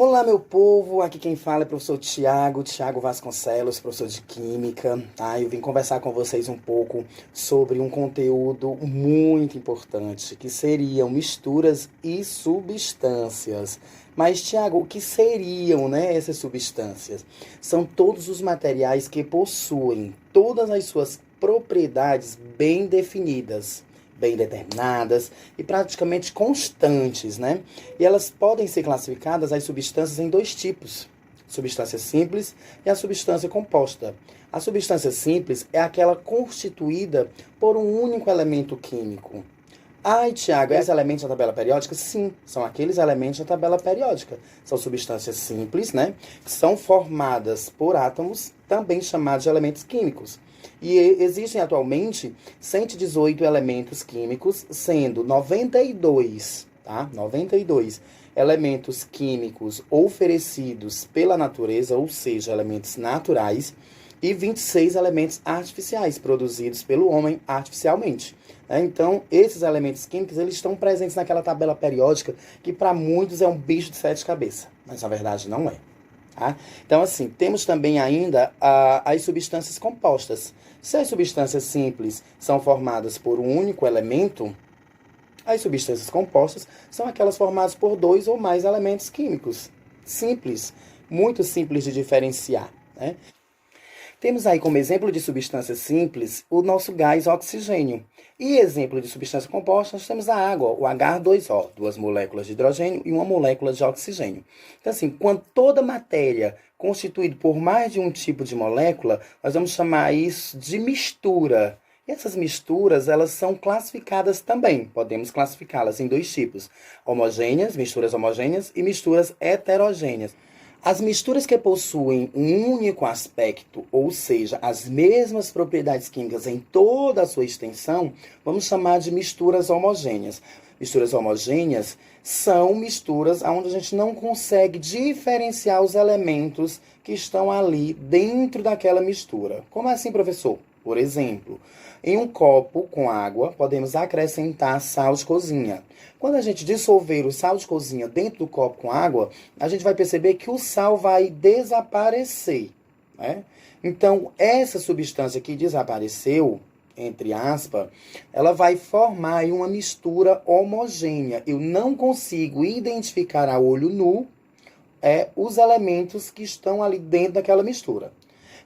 Olá, meu povo, aqui quem fala é o professor Tiago Vasconcelos, professor de Química, tá? Eu vim conversar com vocês um pouco sobre um conteúdo muito importante, que seriam misturas e substâncias. Mas, Tiago, o que seriam, né, essas substâncias? São todos os materiais que possuem todas as suas propriedades bem definidas, bem determinadas e praticamente constantes, né? E elas podem ser classificadas, as substâncias, em dois tipos: substância simples e a substância composta. A substância simples é aquela constituída por um único elemento químico. Ai, Tiago, esses elementos da tabela periódica? Sim, são aqueles elementos da tabela periódica. São substâncias simples, né? Que são formadas por átomos, também chamados de elementos químicos. E existem atualmente 118 elementos químicos, sendo 92, tá? 92 elementos químicos oferecidos pela natureza, ou seja, elementos naturais, e 26 elementos artificiais, produzidos pelo homem artificialmente. Então, esses elementos químicos, eles estão presentes naquela tabela periódica, que para muitos é um bicho de sete cabeças, mas na verdade não é. Tá? Então, assim, temos também ainda as substâncias compostas. Se as substâncias simples são formadas por um único elemento, as substâncias compostas são aquelas formadas por dois ou mais elementos químicos. Simples, muito simples de diferenciar, né? Temos aí como exemplo de substância simples o nosso gás oxigênio. E exemplo de substância composta, nós temos a água, o H2O, duas moléculas de hidrogênio e uma molécula de oxigênio. Então, assim, quando toda matéria constituída por mais de um tipo de molécula, nós vamos chamar isso de mistura. E essas misturas, elas são classificadas também. Podemos classificá-las em dois tipos: homogêneas, misturas homogêneas, e misturas heterogêneas. As misturas que possuem um único aspecto, ou seja, as mesmas propriedades químicas em toda a sua extensão, vamos chamar de misturas homogêneas. Misturas homogêneas são misturas onde a gente não consegue diferenciar os elementos que estão ali dentro daquela mistura. Como assim, professor? Por exemplo, em um copo com água, podemos acrescentar sal de cozinha. Quando a gente dissolver o sal de cozinha dentro do copo com água, a gente vai perceber que o sal vai desaparecer, né? Então, essa substância que desapareceu, entre aspas, ela vai formar uma mistura homogênea. Eu não consigo identificar a olho nu os elementos que estão ali dentro daquela mistura.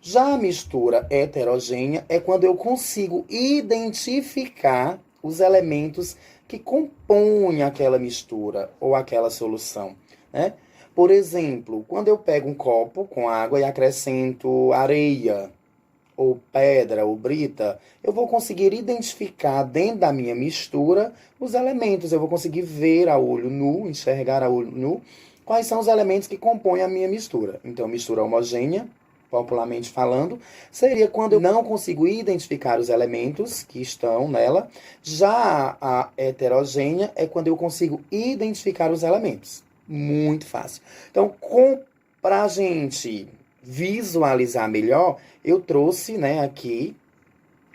Já a mistura heterogênea é quando eu consigo identificar os elementos que compõem aquela mistura ou aquela solução, né? Por exemplo, quando eu pego um copo com água e acrescento areia, ou pedra, ou brita, eu vou conseguir identificar dentro da minha mistura os elementos. Eu vou conseguir ver a olho nu, enxergar a olho nu, quais são os elementos que compõem a minha mistura. Então, mistura homogênea, popularmente falando, seria quando eu não consigo identificar os elementos que estão nela. Já a heterogênea é quando eu consigo identificar os elementos. Muito fácil. Então, para a gente visualizar melhor, eu trouxe, né, aqui,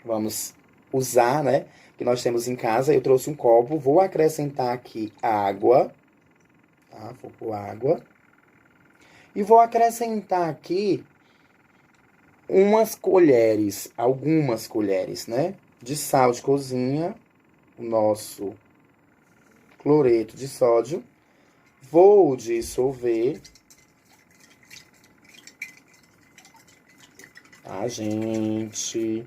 vamos usar, né, que nós temos em casa, eu trouxe um copo, vou acrescentar aqui água, tá? Vou pôr água. E vou acrescentar aqui algumas colheres, né, de sal de cozinha, o nosso cloreto de sódio. Vou dissolver, tá, gente?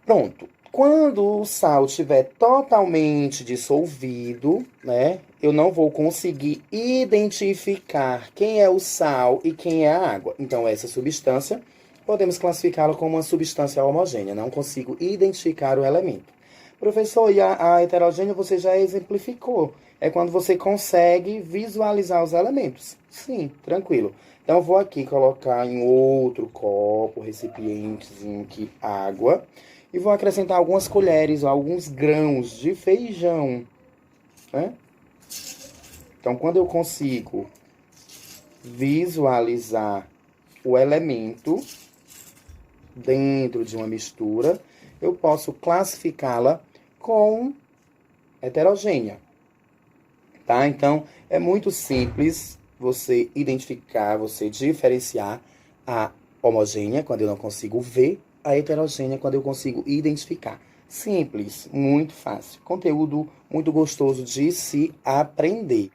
Pronto. Quando o sal estiver totalmente dissolvido, né, eu não vou conseguir identificar quem é o sal e quem é a água. Então, essa substância, podemos classificá-la como uma substância homogênea. Não consigo identificar o elemento. Professor, e a heterogênea você já exemplificou. É quando você consegue visualizar os elementos. Sim, tranquilo. Então, eu vou aqui colocar em outro copo, recipientezinho aqui, água. E vou acrescentar algumas colheres, alguns grãos de feijão, né? Então, quando eu consigo visualizar o elemento dentro de uma mistura, eu posso classificá-la com heterogênea. Tá? Então, é muito simples você identificar, você diferenciar a homogênea, quando eu não consigo ver, a heterogênea, quando eu consigo identificar. Simples, muito fácil. Conteúdo muito gostoso de se aprender.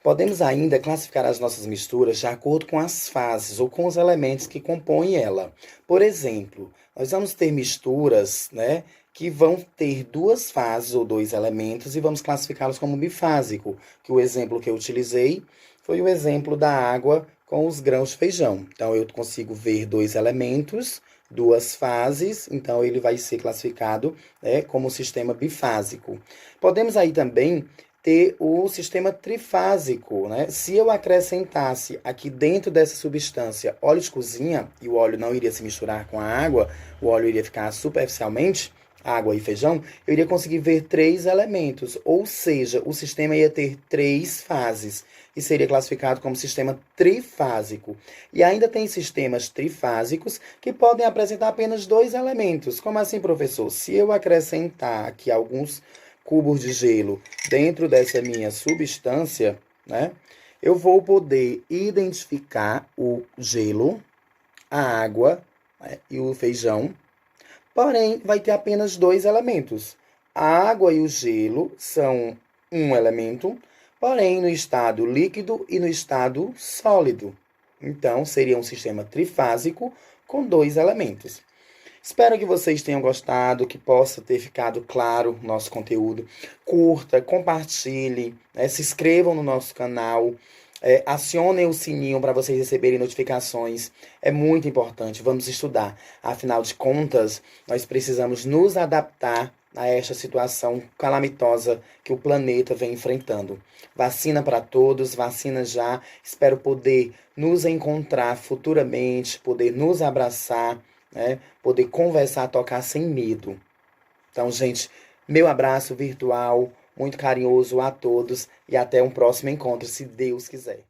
Podemos ainda classificar as nossas misturas de acordo com as fases ou com os elementos que compõem ela. Por exemplo, nós vamos ter misturas, né, que vão ter duas fases ou dois elementos e vamos classificá-los como bifásico, que o exemplo que eu utilizei foi o exemplo da água com os grãos de feijão. Então, eu consigo ver dois elementos, duas fases, então ele vai ser classificado, né, como sistema bifásico. Podemos aí também ter o sistema trifásico, né? Se eu acrescentasse aqui dentro dessa substância óleo de cozinha, e o óleo não iria se misturar com a água, o óleo iria ficar superficialmente, água e feijão, eu iria conseguir ver três elementos, ou seja, o sistema ia ter três fases, e seria classificado como sistema trifásico. E ainda tem sistemas trifásicos que podem apresentar apenas dois elementos. Como assim, professor? Se eu acrescentar aqui alguns cubos de gelo dentro dessa minha substância, né, eu vou poder identificar o gelo, a água, né, e o feijão, porém vai ter apenas dois elementos. A água e o gelo são um elemento, porém no estado líquido e no estado sólido. Então, seria um sistema trifásico com dois elementos. Espero que vocês tenham gostado, que possa ter ficado claro o nosso conteúdo. Curta, compartilhe, né, se inscrevam no nosso canal, acionem o sininho para vocês receberem notificações. É muito importante, vamos estudar. Afinal de contas, nós precisamos nos adaptar a esta situação calamitosa que o planeta vem enfrentando. Vacina para todos, vacina já. Espero poder nos encontrar futuramente, poder nos abraçar, né? Poder conversar, tocar sem medo. Então, gente, meu abraço virtual, muito carinhoso a todos e até um próximo encontro, se Deus quiser.